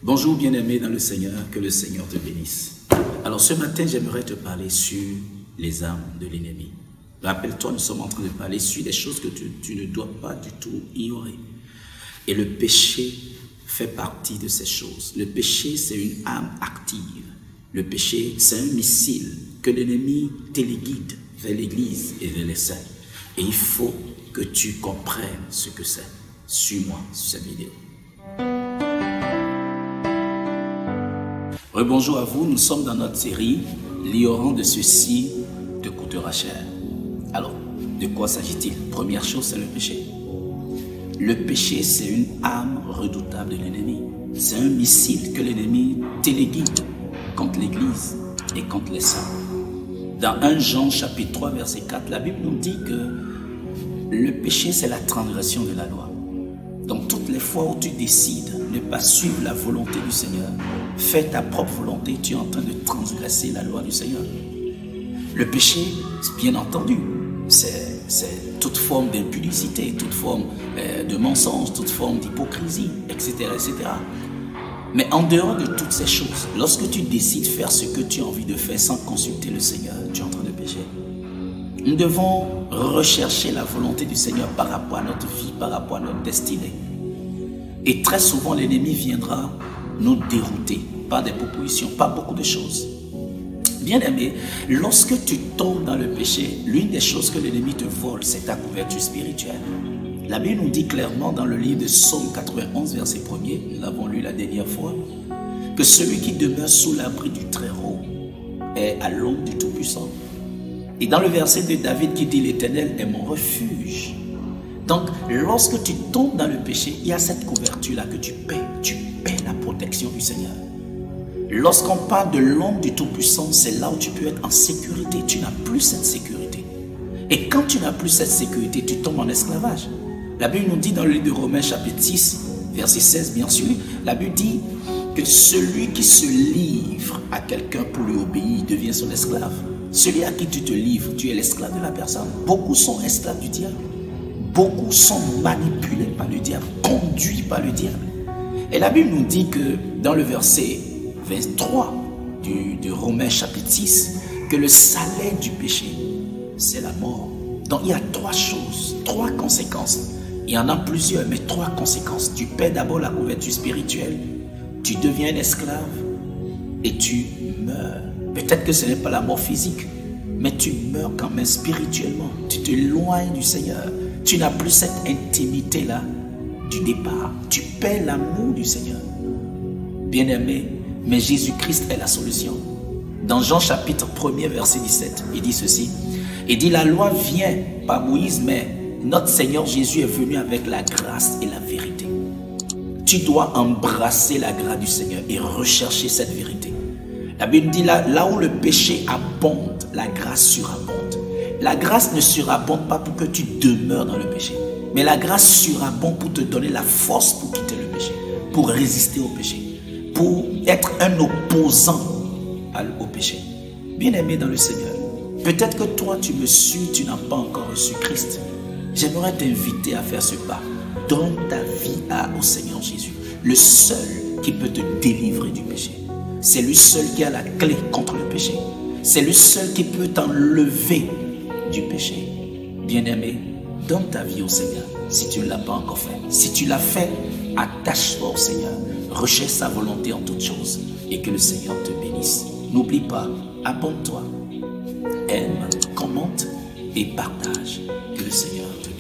Bonjour bien-aimé dans le Seigneur, que le Seigneur te bénisse. Alors ce matin, j'aimerais te parler sur les armes de l'ennemi. Rappelle-toi, nous sommes en train de parler sur des choses que tu ne dois pas du tout ignorer. Et le péché fait partie de ces choses. Le péché, c'est une arme active. Le péché, c'est un missile que l'ennemi téléguide vers l'Église et vers les saints. Et il faut que tu comprennes ce que c'est. Suis-moi sur cette vidéo. Bonjour à vous, nous sommes dans notre série « L'ignorant de ceci te coûtera cher ». Alors, de quoi s'agit-il? Première chose, c'est le péché. Le péché, c'est une arme redoutable de l'ennemi. C'est un missile que l'ennemi téléguide contre l'Église et contre les saints. Dans 1 Jean chapitre 3, verset 4, la Bible nous dit que le péché, c'est la transgression de la loi. Donc, toutes les fois où tu décides de ne pas suivre la volonté du Seigneur, fais ta propre volonté, tu es en train de transgresser la loi du Seigneur. Le péché, bien entendu, c'est toute forme d'impudicité, toute forme de mensonge, toute forme d'hypocrisie, etc., etc. Mais en dehors de toutes ces choses, lorsque tu décides de faire ce que tu as envie de faire sans consulter le Seigneur, tu es en train de pécher. Nous devons rechercher la volonté du Seigneur par rapport à notre vie, par rapport à notre destinée. Et très souvent, l'ennemi viendra nous dérouter par des propositions, par beaucoup de choses. Bien-aimé, lorsque tu tombes dans le péché, l'une des choses que l'ennemi te vole, c'est ta couverture spirituelle. La Bible nous dit clairement dans le livre de Psaume 91, verset 1er, nous l'avons lu la dernière fois, que celui qui demeure sous l'abri du Très-Haut est à l'ombre du Tout-Puissant. Et dans le verset de David qui dit « L'Éternel est mon refuge ». Donc, lorsque tu tombes dans le péché, il y a cette couverture-là que tu paies la protection du Seigneur. Lorsqu'on parle de l'ombre du Tout-Puissant, c'est là où tu peux être en sécurité. Tu n'as plus cette sécurité. Et quand tu n'as plus cette sécurité, tu tombes en esclavage. La Bible nous dit dans le livre de Romains chapitre 6, verset 16, bien sûr, la Bible dit que celui qui se livre à quelqu'un pour lui obéir devient son esclave. Celui à qui tu te livres, tu es l'esclave de la personne. Beaucoup sont esclaves du diable. Beaucoup sont manipulés par le diable, conduits par le diable. Et la Bible nous dit que dans le verset 23 de Romains chapitre 6, que le salaire du péché, c'est la mort. Donc il y a trois choses, trois conséquences. Il y en a plusieurs, mais trois conséquences. Tu perds d'abord la couverture spirituelle, tu deviens un esclave et tu meurs. Peut-être que ce n'est pas la mort physique, mais tu meurs quand même spirituellement. Tu t'éloignes du Seigneur. Tu n'as plus cette intimité-là du départ. Tu perds l'amour du Seigneur. Bien-aimé, mais Jésus-Christ est la solution. Dans Jean chapitre 1er, verset 17, il dit ceci. Il dit, la loi vient par Moïse, mais notre Seigneur Jésus est venu avec la grâce et la vérité. Tu dois embrasser la grâce du Seigneur et rechercher cette vérité. La Bible dit là où le péché abonde, la grâce surabonde. La grâce ne surabonde pas pour que tu demeures dans le péché. Mais la grâce surabonde pour te donner la force pour quitter le péché. Pour résister au péché. Pour être un opposant au péché. Bien-aimé dans le Seigneur. Peut-être que toi tu me suis, tu n'as pas encore reçu Christ. J'aimerais t'inviter à faire ce pas. Donne ta vie au Seigneur Jésus. Le seul qui peut te délivrer du péché. C'est lui seul qui a la clé contre le péché. C'est lui seul qui peut t'enlever du péché. Bien-aimé, donne ta vie au Seigneur si tu ne l'as pas encore fait. Si tu l'as fait, attache-toi au Seigneur. Recherche sa volonté en toutes choses et que le Seigneur te bénisse. N'oublie pas, abonne-toi, aime, commente et partage. Que le Seigneur te bénisse.